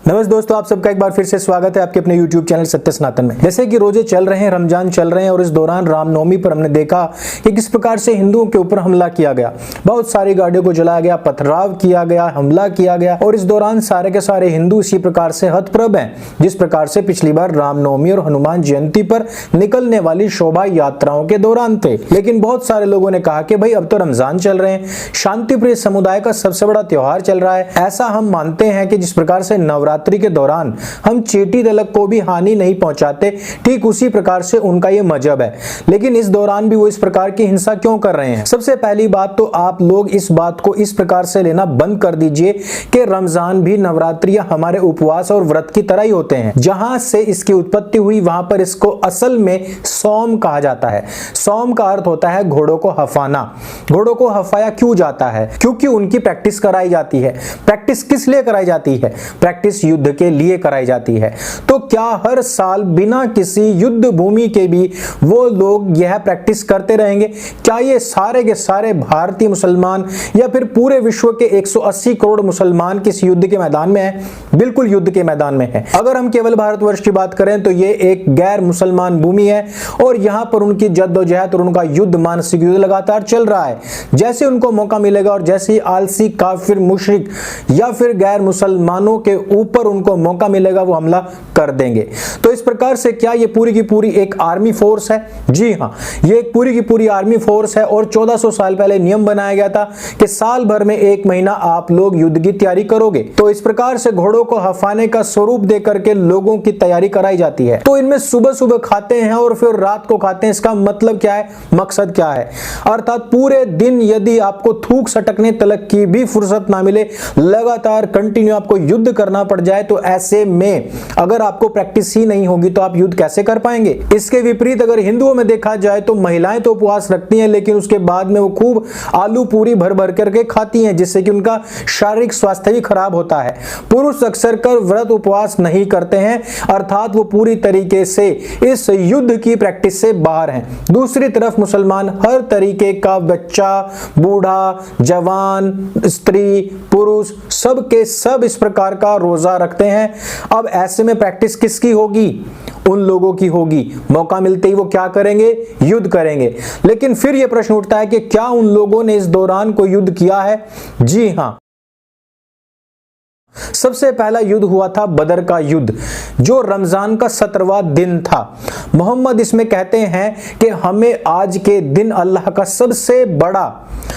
नमस्ते दोस्तों, आप सबका एक बार फिर से स्वागत है आपके अपने YouTube चैनल सत्य सनातन में। जैसे कि रोजे चल रहे हैं, रमजान चल रहे हैं और इस दौरान रामनवमी पर हमने देखा कि किस प्रकार से हिंदुओं के ऊपर हमला किया गया। बहुत सारी गाड़ियों को जलाया गया, पथराव किया गया, हमला किया गया और इस दौरान सारे के सारे हिंदू इसी प्रकार से हतप्रभ हैं, जिस प्रकार से पिछली बार रामनवमी और हनुमान जयंती पर निकलने वाली शोभा यात्राओं के दौरान थे। लेकिन बहुत सारे लोगों ने कहा कि भाई अब तो रमजान चल रहे हैं, शांति प्रिय समुदाय का सबसे बड़ा त्योहार चल रहा है। ऐसा हम मानते हैं कि जिस प्रकार से नवरात्रि के दौरान हम चेटी दलक को भी हानि नहीं पहुंचाते, ठीक उसी प्रकार से उनका ये मजहब है। लेकिन इस दौरान भी वो इस प्रकार की हिंसा क्यों कर रहे हैं? सबसे पहली बात तो आप लोग इस बात को इस प्रकार से लेना बंद कर दीजिए कि रमजान भी नवरात्रि या हमारे उपवास और व्रत की तरह ही होते हैं। जहां से इसकी उत्पत्ति हुई वहां पर इसको असल में सौम कहा जाता है। सौम का अर्थ होता है घोड़ों को हफाना। घोड़ों को हफाया क्यों जाता है? क्योंकि उनकी प्रैक्टिस कराई जाती है। प्रैक्टिस किस लिए कराई जाती है? प्रैक्टिस युद्ध के लिए कराई जाती है। तो क्या हर साल बिना किसी युद्ध भूमि के भी वो लोग यह प्रैक्टिस करते रहेंगे? क्या ये सारे के सारे भारतीय मुसलमान या फिर पूरे विश्व के 180 करोड़ मुसलमान किस युद्ध के मैदान में हैं? बिल्कुल युद्ध के मैदान में है। अगर हम केवल भारतवर्ष की बात करें तो ये एक गैर मुसलमान भूमि है और यहां पर उनकी जद्दोजहद और उनका युद्ध, मानसिक युद्ध लगातार चल रहा है। जैसे उनको मौका मिलेगा और जैसे ही आलसी, काफिर, मुशरिक या फिर गैर मुसलमानों के ऊपर उनको मौका मिलेगा वो हमला कर देंगे। तो इस प्रकार से क्या ये पूरी की पूरी एक आर्मी फोर्स है? जी हां, ये एक पूरी की पूरी आर्मी फोर्स है और 1400 साल पहले नियम बनाया गया था कि साल भर में 1 महीना आप लोग युद्ध की तैयारी करोगे। तो इस प्रकार से घोड़ों को हफाने का स्वरूप दे करके लोगों की तैयारी कराई जाती है। तो इनमें सुबह सुबह खाते हैं और फिर रात को खाते हैं। इसका मतलब क्या है? मकसद क्या है? अर्थात पूरे दिन यदि आपको थूक सटकने तलक की भी फुर्सत ना मिले, लगातार कंटिन्यू आपको युद्ध करना पड़ जाए, तो ऐसे में अगर आपको प्रैक्टिस ही नहीं होगी तो आप युद्ध कैसे कर पाएंगे? इसके विपरीत अगर हिंदुओं में देखा जाए तो महिलाएं तो उपवास रखती हैं, लेकिन उसके बाद में वो खूब आलू पूरी भर भर करके खाती हैं, जिससे कि उनका शारीरिक स्वास्थ्य भी खराब होता है। पुरुष अक्सर कर व्रत उपवास नहीं करते हैं, अर्थात वो पूरी तरीके से इस युद्ध की प्रैक्टिस से बाहर हैं। दूसरी तरफ मुसलमान हर तरीके का बच्चा, बूढ़ा, जवान, स्त्री, पुरुष सब के सब इस प्रकार का रोजा रखते हैं। अब ऐसे में प्रैक्टिस किसकी होगी? उन लोगों की होगी। मौका मिलते ही वो क्या करेंगे? युद्ध करेंगे। लेकिन फिर यह प्रश्न उठता है कि क्या उन लोगों ने इस दौरान कोई युद्ध किया है? जी हां, सबसे पहला युद्ध हुआ था बदर का युद्ध, जो रमजान का 17वां दिन था। मोहम्मद इसमें कहते हैं कि हमें आज के दिन अल्लाह का सबसे बड़ा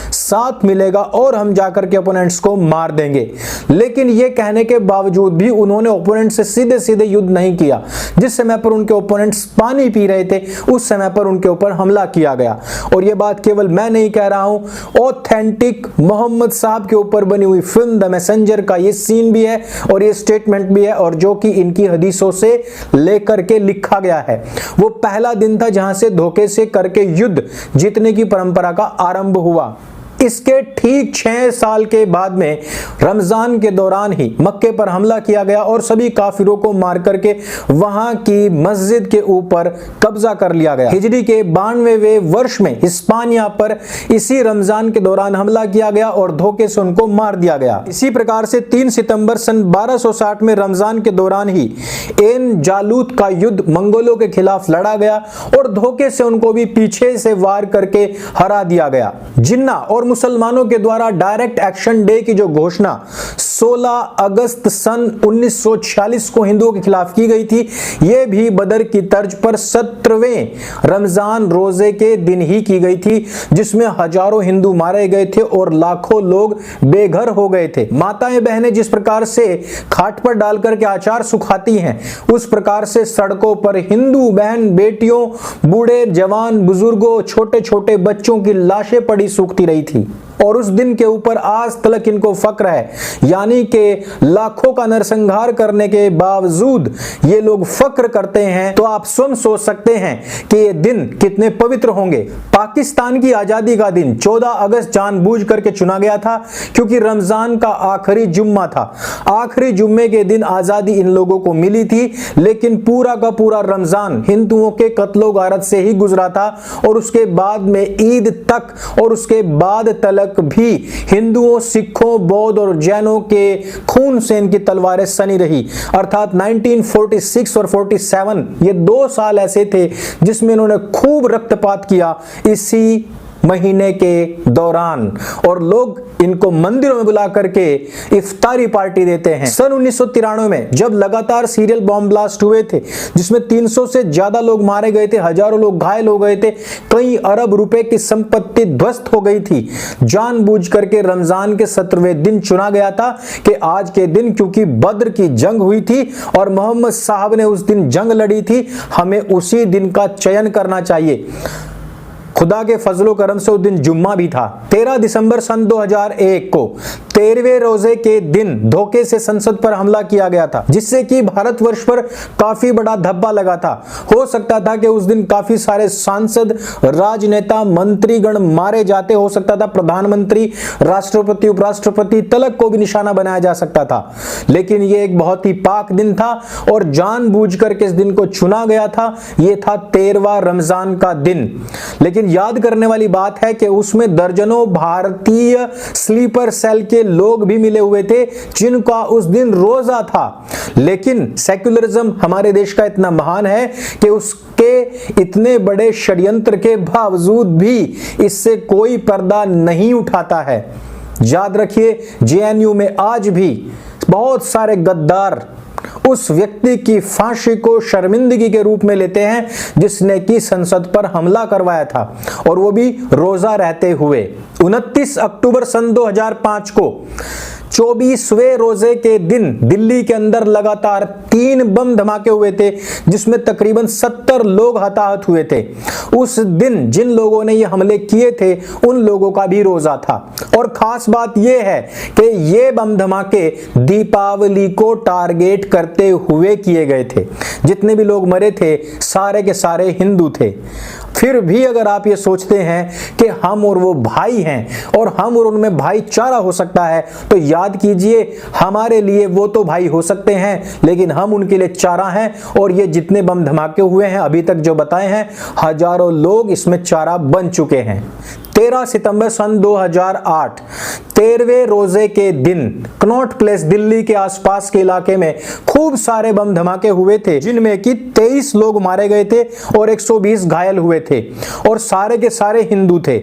साथ मिलेगा और हम जाकर के ओपोनेंट्स को मार देंगे। लेकिन यह कहने के बावजूद भी उन्होंने ओपोनेंट से सीधे सीधे युद्ध नहीं किया। जिस समय पर उनके ओपोनेंट्स पानी पी रहे थे उस समय पर उनके ऊपर हमला किया गया। और यह बात केवल मैं नहीं कह रहा हूं, ऑथेंटिक मोहम्मद साहब के ऊपर बनी हुई फिल्म द मैसेंजर का ये सीन भी है और ये स्टेटमेंट भी है, और जो कि इनकी हदीसों से लेकर के लिखा गया है। वो पहला दिन था जहां से धोखे से करके युद्ध जीतने की परंपरा का आरंभ हुआ। इसके ठीक 6 साल के बाद में रमजान के दौरान ही मक्के पर हमला किया गया और सभी काफिरों को मार करके वहां की मस्जिद के ऊपर कब्जा कर लिया गया। हिजरी के 92वें वर्ष में हिस्पानिया पर इसी रमजान के दौरान हमला किया गया और धोखे से उनको मार दिया गया। इसी प्रकार से 3 सितंबर सन 1260 में रमजान के दौरान ही एन जालूत का युद्ध मंगोलों के खिलाफ लड़ा गया और धोखे से उनको भी पीछे से वार करके हरा दिया गया। जिन्ना और मुसलमानों के द्वारा डायरेक्ट एक्शन डे की जो घोषणा 16 अगस्त सन 1946 को हिंदुओं के खिलाफ की गई थी, यह भी बदर की तर्ज पर 17वें रमजान रोजे के दिन ही की गई थी, जिसमें हजारों हिंदू मारे गए थे और लाखों लोग बेघर हो गए थे। माताएं बहनें जिस प्रकार से खाट पर डालकर के अचार सुखाती हैं, उस प्रकार से सड़कों पर हिंदू बहन बेटियों, बूढ़े, जवान, बुजुर्गों, छोटे छोटे बच्चों की लाशें पड़ी सूखती रही थी। और उस दिन के ऊपर आज तक इनको फक्र है, यानी कुर्बानी के लाखों का नरसंहार करने के बावजूद ये लोग फक्र करते हैं, तो आप स्वयं सोच सकते हैं कि ये दिन कितने पवित्र होंगे। पाकिस्तान की आजादी का दिन 14 अगस्त जानबूझ करके चुना गया था क्योंकि रमजान का आखिरी जुम्मा था। आखिरी जुम्मे के दिन आजादी इन लोगों को मिली थी, लेकिन पूरा का पूरा रमजान हिंदुओं के कत्लो गारत से ही गुजरा था और उसके बाद में ईद तक और उसके बाद तलक भी हिंदुओं, सिखों, बौद्ध और जैनों के खून से इनकी तलवारें सनी रही। अर्थात 1946 और 47 ये 2 साल ऐसे थे जिसमें इन्होंने खूब रक्तपात किया इसी महीने के दौरान, और लोग इनको मंदिरों में बुला करके इफ्तारी पार्टी देते हैं। सन 1993 में जब लगातार सीरियल बॉम्ब ब्लास्ट हुए थे जिसमें 300 से ज्यादा लोग मारे गए थे, हजारों लोग घायल हो गए थे, कई अरब रुपए की संपत्ति ध्वस्त हो गई थी, जानबूझ करके रमजान के 17वें दिन चुना गया था कि आज के दिन, क्योंकि बद्र की जंग हुई थी और मोहम्मद साहब ने उस दिन जंग लड़ी थी, हमें उसी दिन का चयन करना चाहिए। खुदा के फजलो करम से उस दिन जुम्मा भी था। 13 दिसंबर सन 2001 को 13वें रोजे के दिन धोखे से संसद पर हमला किया गया था, जिससे कि भारतवर्ष पर काफी बड़ा धब्बा लगा था। हो सकता था कि उस दिन काफी सारे सांसद, राजनेता, मंत्रीगण मारे जाते, हो सकता था प्रधानमंत्री, राष्ट्रपति, उपराष्ट्रपति तलक को भी निशाना बनाया जा सकता था, लेकिन ये एक बहुत ही पाक दिन था और जानबूझ करके इस दिन को चुना गया था। ये था 13वां रमजान का दिन। लेकिन याद करने वाली बात है कि उसमें दर्जनों भारतीय स्लीपर सेल के लोग भी मिले हुए थे जिनका उस दिन रोजा था, लेकिन सेक्युलरिज्म हमारे देश का इतना महान है कि उसके इतने बड़े षड्यंत्र के बावजूद भी इससे कोई पर्दा नहीं उठाता है। याद रखिए, जेएनयू में आज भी बहुत सारे गद्दार उस व्यक्ति की फांसी को शर्मिंदगी के रूप में लेते हैं जिसने कि संसद पर हमला करवाया था, और वो भी रोजा रहते हुए। 29 अक्टूबर सन 2005 को 24वें रोजे के दिन दिल्ली के अंदर लगातार 3 बम धमाके हुए थे जिसमें तकरीबन 70 लोग हताहत हुए थे। उस दिन जिन लोगों ने ये हमले किए थे उन लोगों का भी रोजा था। और खास बात यह है कि ये बम धमाके दीपावली को टारगेट करते हुए किए गए थे। जितने भी लोग मरे थे सारे के सारे हिंदू थे। फिर भी अगर आप ये सोचते हैं कि हम और वो भाई हैं और हम और उनमें भाईचारा हो सकता है, तो याद कीजिए, हमारे लिए वो तो भाई हो सकते हैं लेकिन हम उनके लिए चारा हैं। और ये जितने बम धमाके हुए हैं अभी तक जो बताए हैं, हजारों लोग इसमें चारा बन चुके हैं। 13 सितंबर सन 2008 13वें रोजे के दिन कनॉट प्लेस दिल्ली के आसपास के इलाके में खूब सारे बम धमाके हुए थे जिनमें कि 23 लोग मारे गए थे और 120 घायल हुए थे, और सारे के सारे हिंदू थे।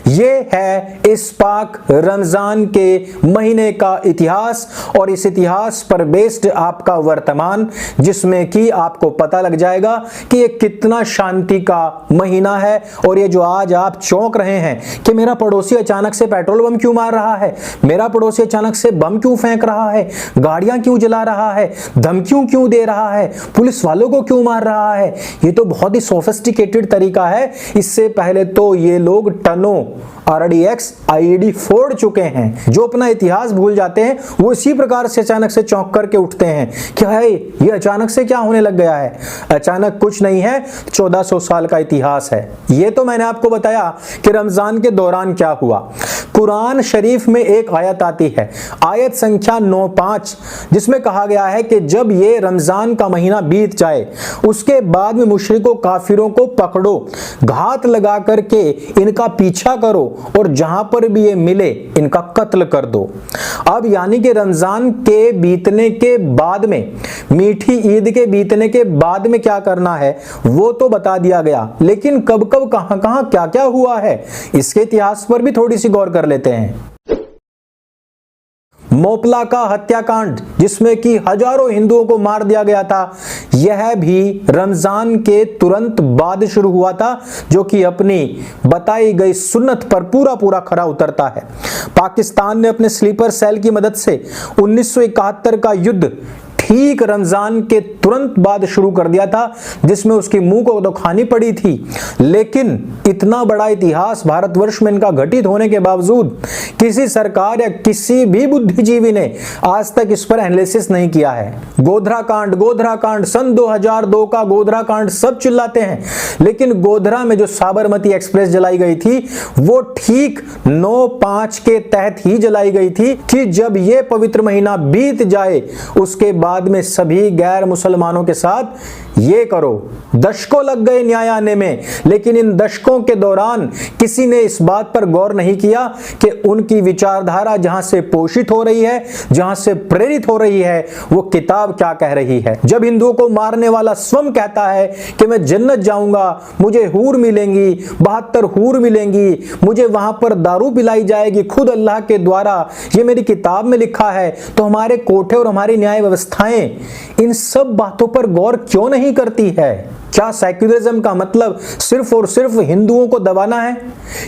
ये है इस पाक रमजान के महीने का इतिहास और इस इतिहास पर बेस्ड आपका वर्तमान, जिसमें कि आपको पता लग जाएगा कि ये कितना शांति का महीना है। और ये जो आज आप चौंक रहे हैं कि मेरा पड़ोसी अचानक से पेट्रोल बम क्यों मार रहा है, मेरा पड़ोसी अचानक से बम क्यों फेंक रहा है, गाड़ियां क्यों जला रहा है, धमकियों क्यों दे रहा है, पुलिस वालों को क्यों मार रहा है, ये तो बहुत ही सोफिस्टिकेटेड तरीका है। इससे पहले तो ये लोग टनों RDX IED फोड़ चुके हैं। जो अपना इतिहास भूल जाते हैं वो इसी प्रकार से अचानक से चौंक करके उठते हैं कि है ये अचानक से क्या होने लग गया है। अचानक कुछ नहीं है, 1400 साल का इतिहास है। ये तो मैंने आपको बताया कि रमजान के दौरान क्या हुआ। कुरान शरीफ में एक आयत आती है, आयत संख्या 95, जिसमें कहा गया है कि जब ये रमजान का महीना बीत जाए उसके बाद में मुशरिकों काफिरों को पकड़ो, घात लगा करके इनका पीछा करो और जहां पर भी ये मिले इनका कत्ल कर दो। अब यानी कि रमजान के बीतने के बाद में, मीठी ईद के बीतने के बाद में क्या करना है वो तो बता दिया गया, लेकिन कब कब कहां कहां क्या क्या हुआ है इसके इतिहास पर भी थोड़ी सी गौर कर लेते हैं। मोपला का हत्याकांड जिसमें कि हजारों हिंदुओं को मार दिया गया था, यह भी रमजान के तुरंत बाद शुरू हुआ था, जो कि अपनी बताई गई सुन्नत पर पूरा पूरा खरा उतरता है। पाकिस्तान ने अपने स्लीपर सेल की मदद से 1971 का युद्ध ठीक रमजान के तुरंत बाद शुरू कर दिया था, जिसमें उसकी मुंह को तो खानी पड़ी थी। लेकिन इतना बड़ा इतिहास भारतवर्ष में इनका घटित होने के बावजूद किसी सरकार या किसी भी बुद्धिजीवी ने आज तक इस पर एनालिसिस नहीं किया है। गोधरा कांड सन 2002 का गोधरा कांड सब चिल्लाते हैं, लेकिन गोधरा में जो साबरमती एक्सप्रेस जलाई गई थी वो ठीक 9/5 के तहत ही जलाई गई थी कि जब ये पवित्र महीना बीत जाए उसके बाद में सभी गैर मुसलमानों के साथ ये करो। दशकों लग गए न्याय आने में, लेकिन इन दशकों के दौरान किसी ने इस बात पर गौर नहीं किया कि उनकी विचारधारा जहां से पोषित हो रही है, जहां से प्रेरित हो रही है, वो किताब क्या कह रही है। जब हिंदुओं को मारने वाला स्वयं कहता है कि मैं जन्नत जाऊंगा, मुझे हूर मिलेंगी, 72 हूर मिलेंगी, मुझे वहां पर दारू पिलाई जाएगी खुद अल्लाह के द्वारा, ये मेरी किताब में लिखा है, तो हमारे कोर्टें और हमारी न्याय व्यवस्थाएं इन सब बातों पर गौर क्यों नहीं करती है? क्या सेक्युलरिज्म का मतलब सिर्फ और सिर्फ हिंदुओं को दबाना है?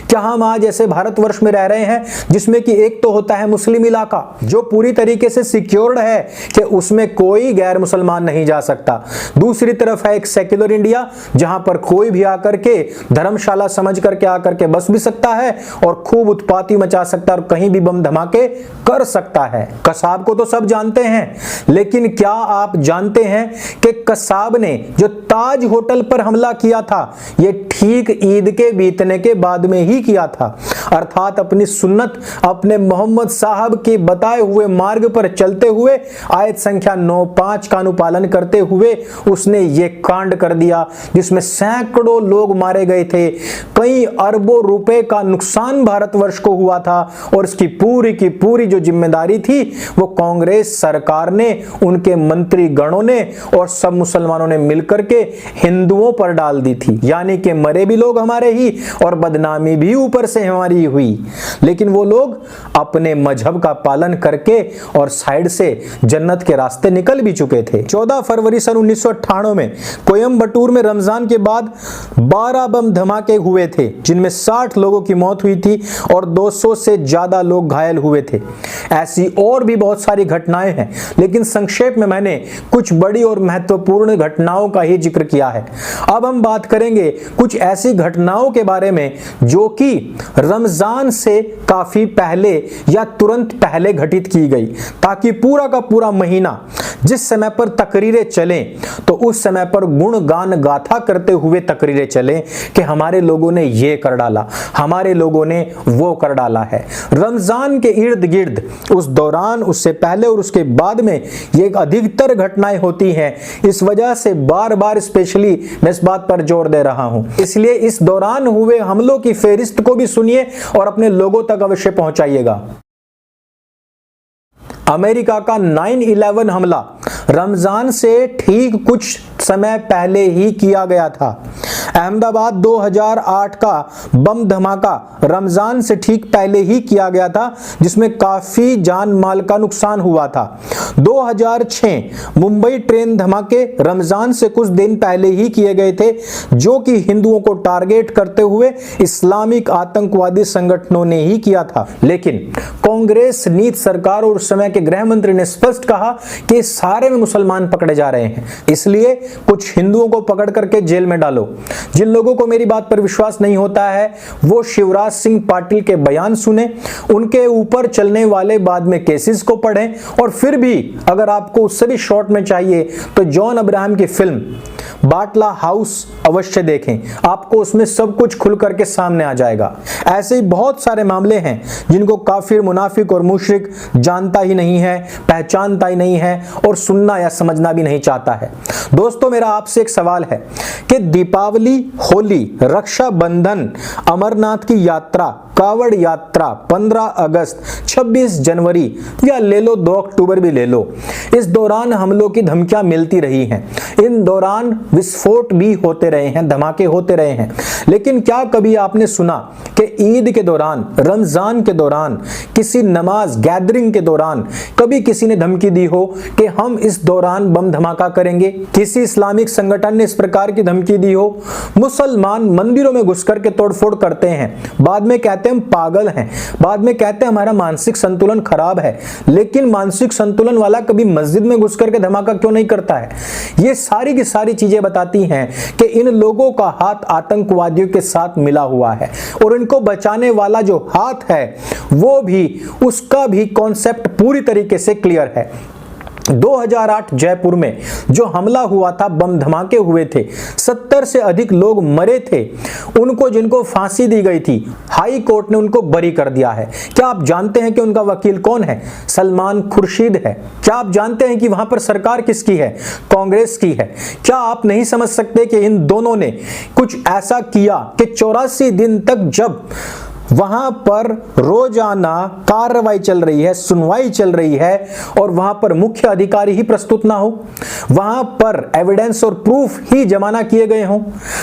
क्या हम आज ऐसे भारतवर्ष में रह रहे हैं जिसमें कि एक तो होता है मुस्लिम इलाका जो पूरी तरीके से सिक्योर्ड है कि उसमें कोई गैर मुसलमान नहीं जा सकता, दूसरी तरफ है एक सेक्युलर इंडिया जहां पर कोई भी आकर के धर्मशाला समझ करके आकर के बस भी सकता है और खूब उत्पाती मचा सकता है और कहीं भी बम धमाके कर सकता है। कसाब को तो सब जानते हैं, लेकिन क्या आप जानते हैं कि कसाब ने जो ताज होटल पर हमला किया था ये ठीक ईद के बीतने के बाद में ही किया था, अर्थात अपनी सुन्नत अपने मोहम्मद साहब के बताए हुए मार्ग पर चलते हुए आयत संख्या 9/5 का अनुपालन करते हुए उसने ये कांड कर दिया जिसमें सैकड़ों लोग मारे गए थे, कई अरबों रुपए का नुकसान भारतवर्ष को हुआ था और इसकी पूरी की पूरी जो जिम्मेदारी थी वो कांग्रेस सरकार ने, उनके मंत्री गणों ने और सब मुसलमानों ने मिलकर के हिंदुओं पर डाल दी थी। यानी कि मरे भी लोग हमारे ही और बदनामी भी ऊपर से हमारी हुई। लेकिन वो लोग अपने मजहब का पालन करके और साइड से जन्नत के रास्ते निकल भी चुके थे। 14 फरवरी सन 1998 में कोयम्बटूर में रमजान के बाद 12 बम धमाके हुए थे जिनमें 60 लोगों की मौत हुई थी और 200 से ज्यादा लोग घायल हुए थे। ऐसी और भी बहुत सारी घटनाएं हैं, लेकिन संक्षेप में मैंने कुछ बड़ी और महत्वपूर्ण घटनाओं का ही जिक्र किया है। अब हम बात करेंगे कुछ ऐसी घटनाओं के बारे में जो कि रमजान से काफी पहले या तुरंत पहले घटित की गई, ताकि पूरा का पूरा महीना जिस समय पर तकरीरें चलें तो उस समय पर गुणगान गाथा करते हुए तकरीरें चलें कि हमारे लोगों ने ये कर डाला, हमारे लोगों ने वो कर डाला है। रमजान के इर्द गिर्द उस दौरान, उससे पहले और उसके बाद में ये अधिकतर घटनाएं होती हैं। इस वजह से बार बार स्पेशली मैं इस बात पर जोर दे रहा हूं, इसलिए इस दौरान हुए हमलों की फेहरिस्त को भी सुनिए और अपने लोगों तक अवश्य पहुंचाइएगा। अमेरिका का 9/11 हमला रमजान से ठीक कुछ समय पहले ही किया गया था। अहमदाबाद 2008 का बम धमाका रमजान से ठीक पहले ही किया गया था जिसमें काफी जान माल का नुकसान हुआ था। 2006 मुंबई ट्रेन धमाके रमजान से कुछ दिन पहले ही किए गए थे जो कि हिंदुओं को टारगेट करते हुए इस्लामिक आतंकवादी संगठनों ने ही किया था। लेकिन कांग्रेस नीति सरकार और उस समय के गृह मंत्री ने स्पष्ट कहा कि सारे में मुसलमान पकड़े जा रहे हैं, इसलिए कुछ हिंदुओं को पकड़ करके जेल में डालो। जिन लोगों को मेरी बात पर विश्वास नहीं होता है वो शिवराज सिंह पाटिल के बयान सुने, उनके ऊपर चलने वाले बाद में केसेस को पढ़ें और फिर भी अगर आपको उससे भी शॉर्ट में चाहिए तो जॉन अब्राहम की फिल्म बाटला हाउस अवश्य देखें, आपको उसमें सब कुछ खुल करके सामने आ जाएगा। ऐसे ही बहुत सारे मामले हैं जिनको काफिर, मुनाफिक और मुशरिक जानता ही नहीं है, पहचानता ही नहीं है और सुनना या समझना भी नहीं चाहता है। दोस्तों, मेरा आपसे एक सवाल है कि दीपावली, होली, रक्षाबंधन, अमरनाथ की यात्रा, कावड़ यात्रा, 15 अगस्त, 26 जनवरी या ले लो 2 अक्टूबर भी ले लो, इस दौरान हमलों की धमकियां मिलती रही हैं। इन दौरान विस्फोट भी होते रहे हैं, धमाके होते रहे हैं। लेकिन क्या कभी आपने सुना कि ईद के दौरान, रमजान के दौरान, किसी नमाज गैदरिंग के दौरान कभी किसी ने धमकी दी हो कि हम इस दौरान बम धमाका करेंगे? किसी इस्लामिक संगठन ने इस प्रकार की धमकी दी हो? मुसलमान मंदिरों में घुसकर के तोड़फोड़ करते हैं, बाद में कहते हैं हम पागल हैं, बाद में कहते हैं हमारा मानसिक संतुलन खराब है, लेकिन मानसिक संतुलन वाला कभी मस्जिद में घुसकर के धमाका क्यों नहीं करता है? ये सारी की सारी चीजें बताती हैं कि इन लोगों का हाथ आतंकवादियों के साथ मिला हुआ है और इनको बचाने वाला जो हाथ है वो भी, उसका भी कॉन्सेप्ट पूरी तरीके से क्लियर है। 2008 जयपुर में जो हमला हुआ था, बम धमाके हुए थे, 70 से अधिक लोग मरे थे, उनको जिनको फांसी दी गई थी, हाई कोर्ट ने उनको बरी कर दिया है। क्या आप जानते हैं कि उनका वकील कौन है? सलमान खुर्शीद है। क्या आप जानते हैं कि वहां पर सरकार किसकी है? कांग्रेस की है। क्या आप नहीं समझ सकते कि इन दोनों ने कुछ ऐसा किया कि 84 दिन तक जब वहां पर रोजाना कार्रवाई चल रही है, सुनवाई चल रही है और वहां पर मुख्य अधिकारी ही प्रस्तुत ना हो, वहां पर एविडेंस और प्रूफ ही जमा ना किए गए हों,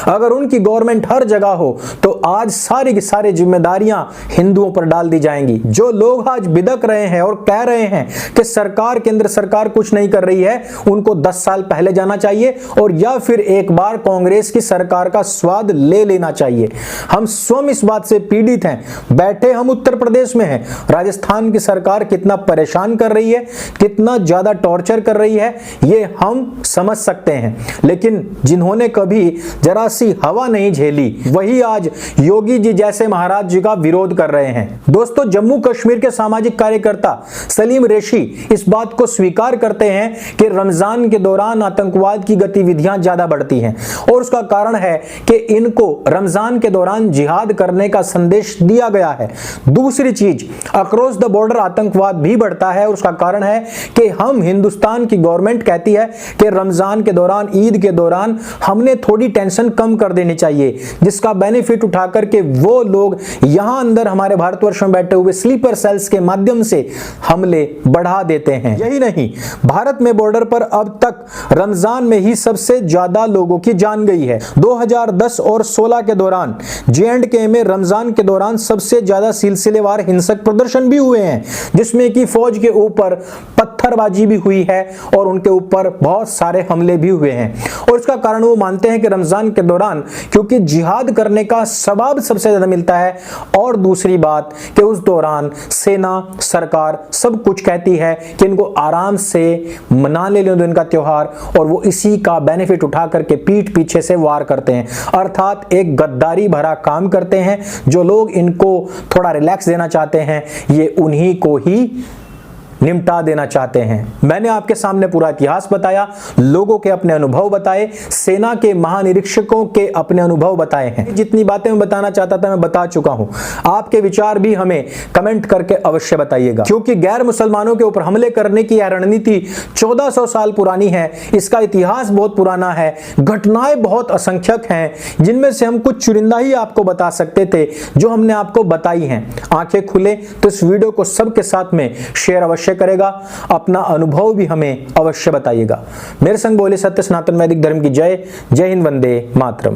अगर उनकी गवर्नमेंट हर जगह हो तो आज सारी की सारी जिम्मेदारियां हिंदुओं पर डाल दी जाएंगी। जो लोग आज बिदक रहे हैं और कह रहे हैं कि सरकार, केंद्र सरकार कुछ नहीं कर रही है, उनको 10 साल पहले जाना चाहिए और या फिर एक बार कांग्रेस की सरकार का स्वाद ले लेना चाहिए। हम स्वयं इस बात से पीड़ित हैं। बैठे हम उत्तर प्रदेश में हैं, राजस्थान की सरकार कितना परेशान कर रही है, कितना ज्यादा टॉर्चर कर रही है, ये हम समझ सकते हैं, लेकिन जिन्होंने कभी जरा सी हवा नहीं झेली वही आज योगी जी जैसे महाराज जी का विरोध कर रहे हैं। दोस्तों, जम्मू कश्मीर के सामाजिक कार्यकर्ता सलीम रेशी इस बात को स्वीकार करते हैं कि रमजान के दौरान आतंकवाद की गतिविधियां ज्यादा बढ़ती हैं और उसका कारण है कि इनको रमजान के दौरान जिहाद करने का संदेश दिया गया है। दूसरी चीज, अक्रॉस द बॉर्डर आतंकवाद भी बढ़ता है और उसका कारण है कि हम, हिंदुस्तान की गवर्नमेंट कहती है कि रमजान के दौरान, ईद के दौरान हमने थोड़ी टेंशन कम कर देनी चाहिए, जिसका बेनिफिट उठा करके वो लोग यहां अंदर हमारे भारतवर्ष में बैठे हुए स्लीपर सेल्स के माध्यम से हमले बढ़ा देते हैं। यही नहीं, भारत में बॉर्डर पर अब तक रमजान में ही सबसे ज्यादा लोगों की जान गई है। 2010 और 16 के दौरान J&K में रमजान के दौरान सबसे ज्यादा सिलसिलेवार हिंसक प्रदर्शन भी हुए हैं, जिसमें कि फौज के ऊपर पत्थरबाजी भी हुई है और उनके ऊपर बहुत सारे हमले भी हुए हैं। और इसका कारण वो मानते हैं कि रमजान के दौरान क्योंकि जिहाद करने का सवाब सबसे ज्यादा मिलता है, और दूसरी बात कि उस दौरान सेना, सरकार सब कुछ कहती है कि इनको आराम से मना ले लो इनका त्योहार, और वो इसी का बेनिफिट उठा करके पीठ पीछे से वार करते हैं, अर्थात एक गद्दारी भरा काम करते हैं। जो लोग इनको थोड़ा रिलैक्स देना चाहते हैं, ये उन्हीं को ही निपटा देना चाहते हैं। मैंने आपके सामने पूरा इतिहास बताया, लोगों के अपने अनुभव बताए, सेना के महानिरीक्षकों के अपने अनुभव बताए हैं। जितनी बातें मैं बताना चाहता था मैं बता चुका हूं। आपके विचार भी हमें कमेंट करके अवश्य बताइएगा, क्योंकि गैर मुसलमानों के ऊपर हमले करने की यह रणनीति 1400 साल पुरानी है, इसका इतिहास बहुत पुराना है, घटनाएं बहुत असंख्यक हैं, जिनमें से हम कुछ चुनिंदा ही आपको बता सकते थे जो हमने आपको बताई हैं। आंखें खुले तो इस वीडियो को सबके साथ में शेयर अवश्य करेगा, अपना अनुभव भी हमें अवश्य बताइएगा। मेरे संग बोले सत्य सनातन वैदिक धर्म की जय। जय हिंद, वंदे मातरम।